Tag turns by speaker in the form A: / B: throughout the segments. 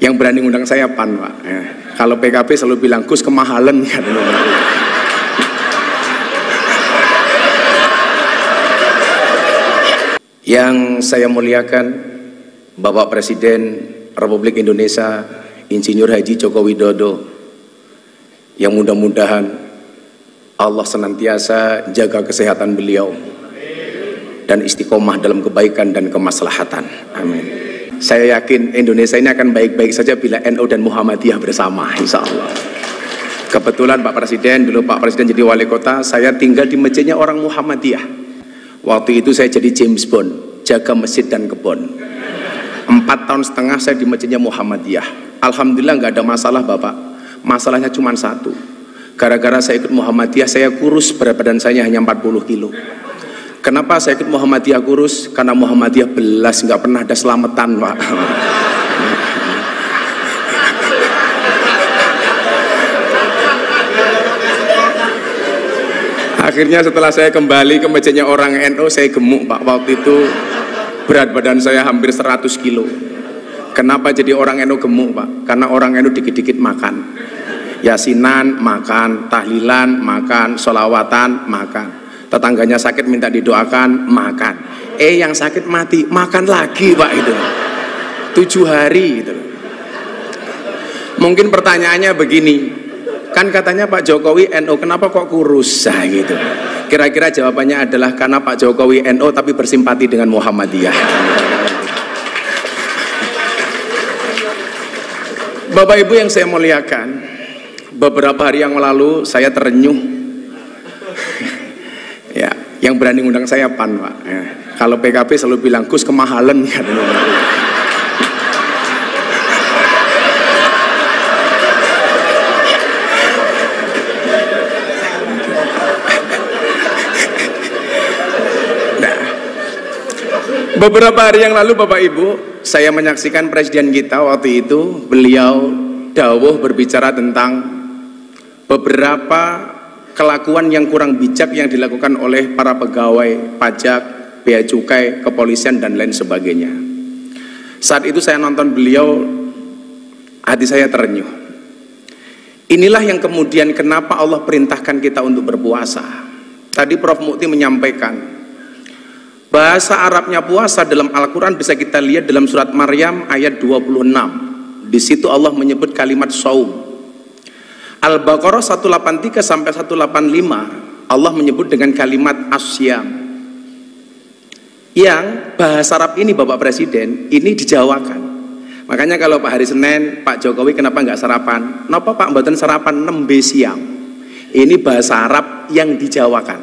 A: Yang berani ngundang saya PAN, Pak. Ya. Kalau PKB selalu bilang Gus kemahalan kan. Yang saya muliakan Bapak Presiden Republik Indonesia Insinyur Haji Joko Widodo, yang mudah-mudahan Allah senantiasa jaga kesehatan beliau dan istiqomah dalam kebaikan dan kemaslahatan. Amin. Saya yakin Indonesia ini akan baik-baik saja bila NU dan Muhammadiyah bersama, insya Allah. Kebetulan Pak Presiden, dulu Pak Presiden jadi wali kota, saya tinggal di masjidnya orang Muhammadiyah. Waktu itu saya jadi James Bond, jaga masjid dan kebun. 4,5 tahun saya di masjidnya Muhammadiyah. Alhamdulillah nggak ada masalah Bapak. Masalahnya cuma satu. Gara-gara saya ikut Muhammadiyah, saya kurus, berat badan saya hanya 40 kilo. Kenapa saya ikut Muhammadiyah kurus? Karena Muhammadiyah belas nggak pernah ada selamatan, Pak. Akhirnya setelah saya kembali ke masjidnya orang NU, saya gemuk, Pak. Waktu itu berat badan saya hampir 100 kilo. Kenapa jadi orang NU gemuk, Pak? Karena orang NU dikit-dikit makan. Yasinan makan, tahlilan makan, sholawatan makan. Tetangganya sakit minta didoakan, makan. Yang sakit mati, makan lagi, Pak, itu 7 hari gitu. Mungkin pertanyaannya begini, kan katanya Pak Jokowi NU, kenapa kok kurus? Gitu. Kira-kira jawabannya adalah karena Pak Jokowi NU tapi bersimpati dengan Muhammadiyah. Bapak Ibu yang saya muliakan, beberapa hari yang lalu saya terenyuh. Ya, yang berani ngundang saya PAN, Pak. Ya. Kalau PKB selalu bilang Gus kemahalan kan. Nah, beberapa hari yang lalu Bapak Ibu, saya menyaksikan presiden kita waktu itu, beliau dawuh berbicara tentang beberapa kelakuan yang kurang bijak yang dilakukan oleh para pegawai pajak, bea cukai, kepolisian dan lain sebagainya. Saat itu saya nonton beliau, hati saya terenyuh. Inilah yang kemudian kenapa Allah perintahkan kita untuk berpuasa. Tadi Prof Mukti menyampaikan bahasa Arabnya puasa dalam Al-Quran bisa kita lihat dalam surat Maryam ayat 26. Di situ Allah menyebut kalimat saum. Al-Baqarah 183 sampai 185 Allah menyebut dengan kalimat asyam. Yang bahasa Arab ini Bapak Presiden ini dijawakan. Makanya kalau Pak hari Senin Pak Jokowi kenapa nggak sarapan? Napa Pak mboten sarapan nembe siang? Ini bahasa Arab yang dijawakan.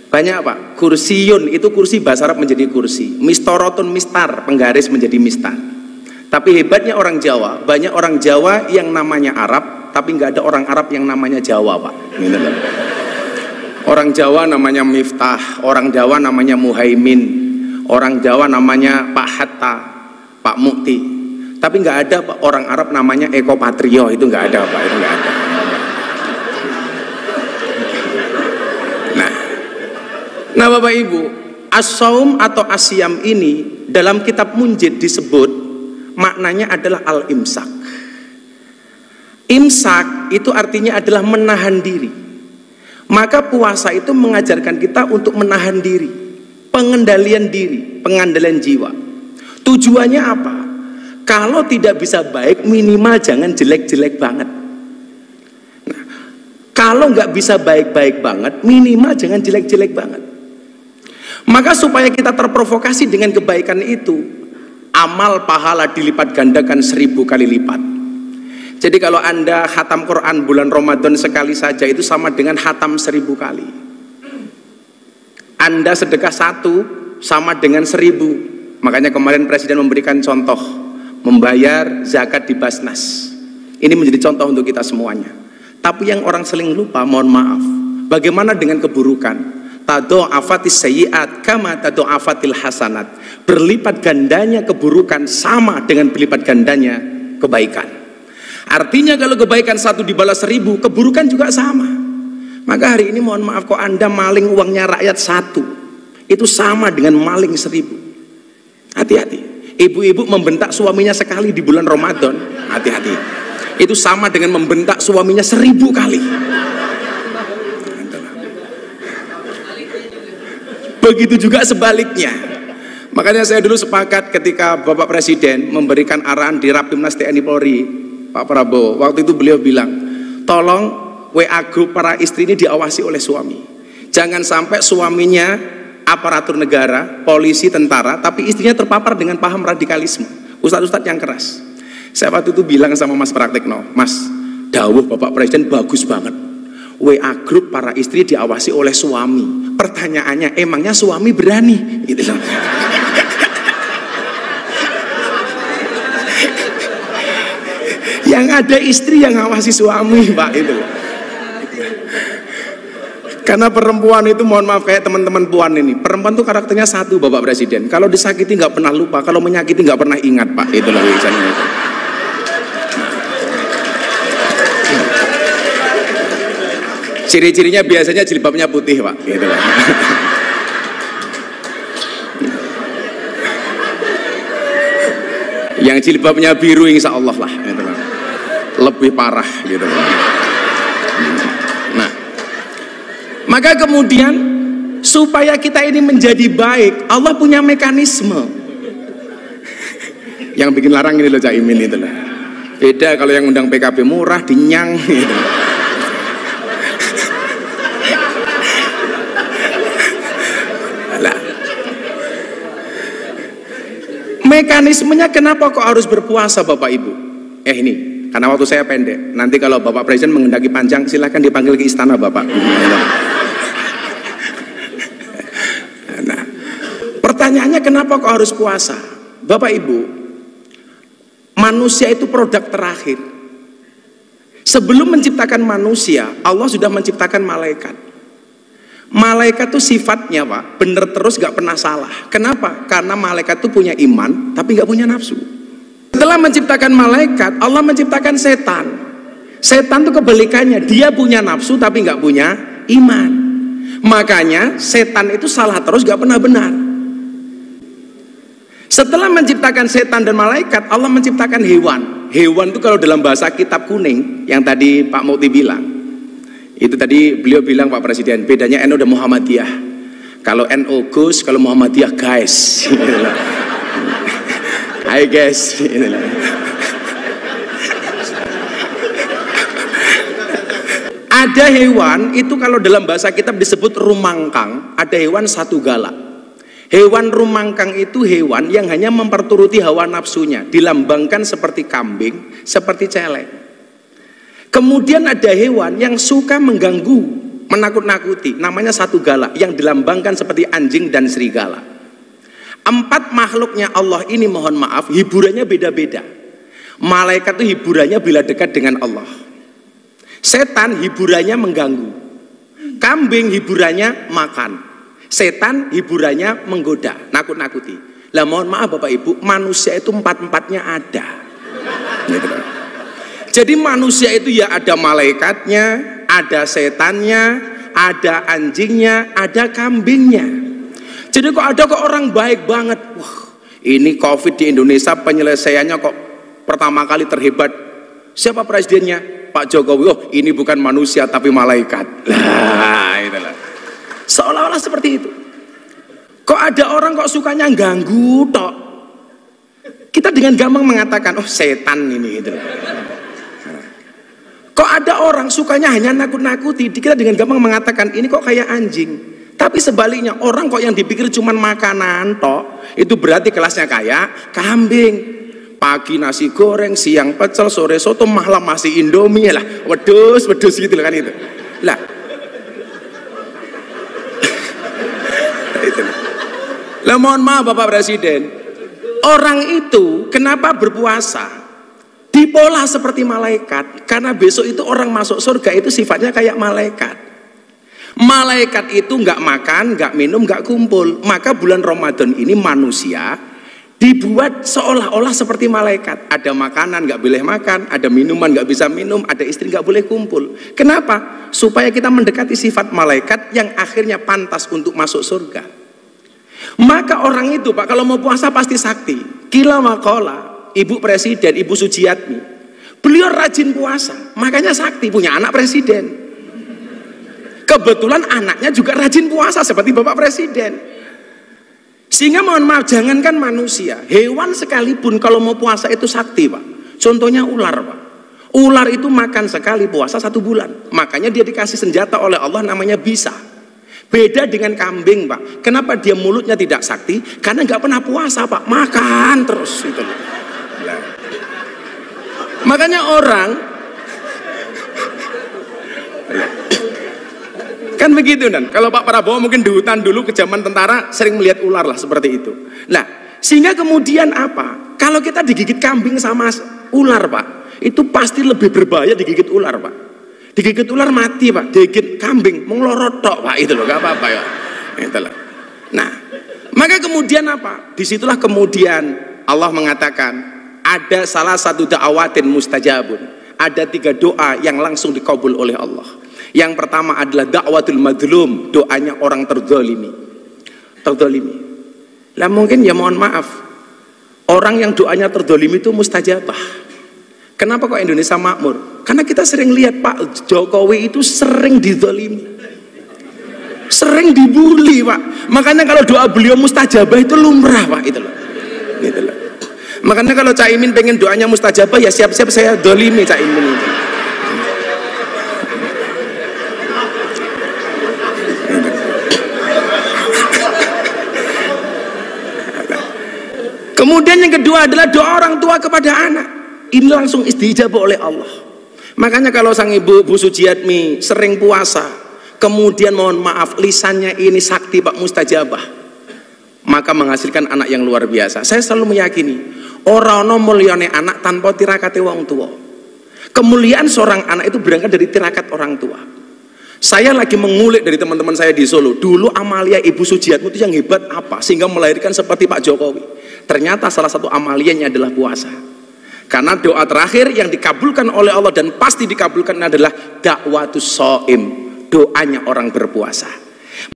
A: Banyak Pak. Kursiyun itu kursi bahasa Arab menjadi kursi. Mistorotun mistar, penggaris menjadi mistar. Tapi hebatnya orang Jawa, banyak orang Jawa yang namanya Arab, tapi nggak ada orang Arab yang namanya Jawa, Pak. Orang Jawa namanya Miftah, orang Jawa namanya Muhaimin, orang Jawa namanya Pak Hatta, Pak Mukti. Tapi nggak ada Pak, orang Arab namanya Eko Patrio, itu nggak ada, Pak. Itu nggak ada. Nah Bapak Ibu, as-saum atau asyam ini dalam kitab Munjid disebut maknanya adalah al-imsak. Imsak itu artinya adalah menahan diri. Maka puasa itu mengajarkan kita untuk menahan diri, pengendalian diri, pengandalian jiwa. Tujuannya apa? Kalau tidak bisa baik, minimal jangan jelek-jelek banget. Nah, kalau nggak bisa baik-baik banget, minimal jangan jelek-jelek banget. Maka supaya kita terprovokasi dengan kebaikan itu, amal pahala dilipat gandakan 1000 kali lipat. Jadi kalau Anda khatam Quran bulan Ramadan sekali saja itu sama dengan khatam 1000 kali. Anda sedekah 1 sama dengan 1000. Makanya kemarin Presiden memberikan contoh membayar zakat di Basnas. Ini menjadi contoh untuk kita semuanya. Tapi yang orang sering lupa, mohon maaf, bagaimana dengan keburukan? Tado'afatis sayyi'at kama tado'afatil hasanat. Berlipat gandanya keburukan sama dengan berlipat gandanya kebaikan. Artinya kalau kebaikan 1 dibalas 1000, keburukan juga sama. Maka hari ini mohon maaf, kok Anda maling uangnya rakyat 1, itu sama dengan maling 1000. Hati-hati. Ibu-ibu membentak suaminya sekali di bulan Ramadan, hati-hati. Itu sama dengan membentak suaminya 1000 kali. Begitu juga sebaliknya. Makanya saya dulu sepakat ketika Bapak Presiden memberikan arahan di Rapimnas TNI Polri, Pak Prabowo, waktu itu beliau bilang, tolong WA grup para istri ini diawasi oleh suami. Jangan sampai suaminya aparatur negara, polisi, tentara, tapi istrinya terpapar dengan paham radikalisme, ustadz-ustadz yang keras. Saya waktu itu bilang sama Mas Praktekno, Mas, dawuh Bapak Presiden bagus banget. WA grup para istri diawasi oleh suami. Pertanyaannya, emangnya suami berani? Gitu loh. Yang ada istri yang ngawasi suami, Pak, itu loh. Karena perempuan itu, mohon maaf, kayak teman-teman puan ini, perempuan tuh karakternya satu, Bapak Presiden. Kalau disakiti nggak pernah lupa, kalau menyakiti nggak pernah ingat, Pak. Itu loh misalnya itu. Ciri-cirinya biasanya jilbabnya putih, Pak. Gitu loh. Yang jilbabnya biru insya Allah lah, gitu loh. Lebih parah gitu loh. Nah, maka kemudian supaya kita ini menjadi baik, Allah punya mekanisme. Yang bikin larang ini loh Cak Imin itu loh. Beda kalau yang undang PKB murah, dinyang gitu. Mekanismenya kenapa kok harus berpuasa Bapak Ibu? Ini, karena waktu saya pendek. Nanti kalau Bapak Presiden menghendaki panjang, silahkan dipanggil ke istana Bapak. Nah, pertanyaannya kenapa kok harus puasa? Bapak Ibu, manusia itu produk terakhir. Sebelum menciptakan manusia, Allah sudah menciptakan malaikat. Malaikat tuh sifatnya Pak, bener terus gak pernah salah. Kenapa? Karena malaikat tuh punya iman, tapi gak punya nafsu. Setelah menciptakan malaikat, Allah menciptakan setan. Setan tuh kebalikannya, dia punya nafsu tapi gak punya iman. Makanya setan itu salah terus gak pernah benar. Setelah menciptakan setan dan malaikat, Allah menciptakan hewan. Hewan itu kalau dalam bahasa kitab kuning, yang tadi Pak Mukti bilang, itu tadi beliau bilang Pak Presiden, bedanya NU dan Muhammadiyah. Kalau NU Gus, kalau Muhammadiyah guys. Hai guys. Ada hewan itu kalau dalam bahasa kitab disebut rumangkang. Ada hewan satu galak. Hewan rumangkang itu hewan yang hanya memperturuti hawa nafsunya, dilambangkan seperti kambing, seperti celeng. Kemudian ada hewan yang suka mengganggu, menakut-nakuti, namanya satu galak, yang dilambangkan seperti anjing dan serigala. 4 makhluknya Allah ini, mohon maaf, hiburannya beda-beda. Malaikat itu hiburannya bila dekat dengan Allah. Setan hiburannya mengganggu. Kambing hiburannya makan. Setan hiburannya menggoda, nakut-nakuti. Lah mohon maaf Bapak Ibu, manusia itu 4-4-nya ada. Gitu. Jadi manusia itu ya ada malaikatnya, ada setannya, ada anjingnya, ada kambingnya. Jadi kok ada kok orang baik banget. Wah, ini COVID di Indonesia penyelesaiannya kok pertama kali terhebat. Siapa presidennya? Pak Jokowi. Oh, ini bukan manusia tapi malaikat. Lah, itulah. Seolah-olah seperti itu. Kok ada orang kok sukanya ganggu tok. Kita dengan gampang mengatakan, oh setan ini gitu. Kok ada orang sukanya hanya nakut-nakuti, kita dengan gampang mengatakan ini kok kayak anjing. Tapi sebaliknya, orang kok yang dipikir cuman makanan tok, itu berarti kelasnya kayak kambing. Pagi nasi goreng, siang pecel, sore soto, malam masih Indomie lah. Wedus gitu loh kan itu. Lah. Lah mohon maaf Bapak Presiden, orang itu kenapa berpuasa? Dipola seperti malaikat, karena besok itu orang masuk surga itu sifatnya kayak malaikat. Malaikat itu nggak makan, nggak minum, nggak kumpul. Maka bulan Ramadan ini manusia dibuat seolah-olah seperti malaikat. Ada makanan nggak boleh makan, ada minuman nggak bisa minum, ada istri nggak boleh kumpul. Kenapa? Supaya kita mendekati sifat malaikat yang akhirnya pantas untuk masuk surga. Maka orang itu Pak kalau mau puasa pasti sakti. Kila makola, Ibu Presiden, Ibu Sujiatmi, beliau rajin puasa, makanya sakti, punya anak presiden. Kebetulan anaknya juga rajin puasa seperti Bapak Presiden. Sehingga mohon maaf, jangankan manusia, hewan sekalipun kalau mau puasa itu sakti, Pak. Contohnya ular, Pak. Ular itu makan sekali puasa 1 bulan. Makanya dia dikasih senjata oleh Allah namanya bisa. Beda dengan kambing, Pak. Kenapa dia mulutnya tidak sakti? Karena nggak pernah puasa, Pak. Makan terus gitu. Nah. Makanya orang kan begitu, dan kalau Pak Prabowo mungkin di hutan dulu ke zaman tentara sering melihat ular lah seperti itu. Nah, sehingga kemudian apa? Kalau kita digigit kambing sama ular, Pak, itu pasti lebih berbahaya digigit ular, Pak. Digigit ular mati, Pak. Digigit kambing menglorot tok, Pak, itu loh, gak apa-apa ya. Itulah. Nah, maka kemudian apa? Disitulah kemudian Allah mengatakan ada salah satu da'awatin mustajabun. Ada 3 doa yang langsung dikabul oleh Allah. Yang pertama adalah da'watul madlum, doanya orang terzalimi. Terzalimi. Lah mungkin ya mohon maaf, orang yang doanya terzalimi itu mustajabah. Kenapa kok Indonesia makmur? Karena kita sering lihat Pak Jokowi itu sering dizalimi, sering dibully, Pak. Makanya kalau doa beliau mustajabah itu lumrah, Pak, itu loh. Gitu loh. Makanya kalau Cak Imin pengen doanya mustajabah, ya siap-siap saya dolimi Cak Imin itu. Kemudian yang kedua adalah doa orang tua kepada anak. Ini langsung istijabah oleh Allah. Makanya kalau sang ibu Bu Sujiatmi sering puasa, kemudian mohon maaf lisannya ini sakti, Pak, mustajabah, maka menghasilkan anak yang luar biasa. Saya selalu meyakini ora ono mulyane anak tanpa tirakate wong tua. Kemuliaan seorang anak itu berangkat dari tirakat orang tua. Saya lagi mengulik dari teman-teman saya di Solo. Dulu amalia Ibu Sujiatmi itu yang hebat apa sehingga melahirkan seperti Pak Jokowi. Ternyata salah satu amalianya adalah puasa. Karena doa terakhir yang dikabulkan oleh Allah dan pasti dikabulkan adalah dakwatus shaim, doanya orang berpuasa.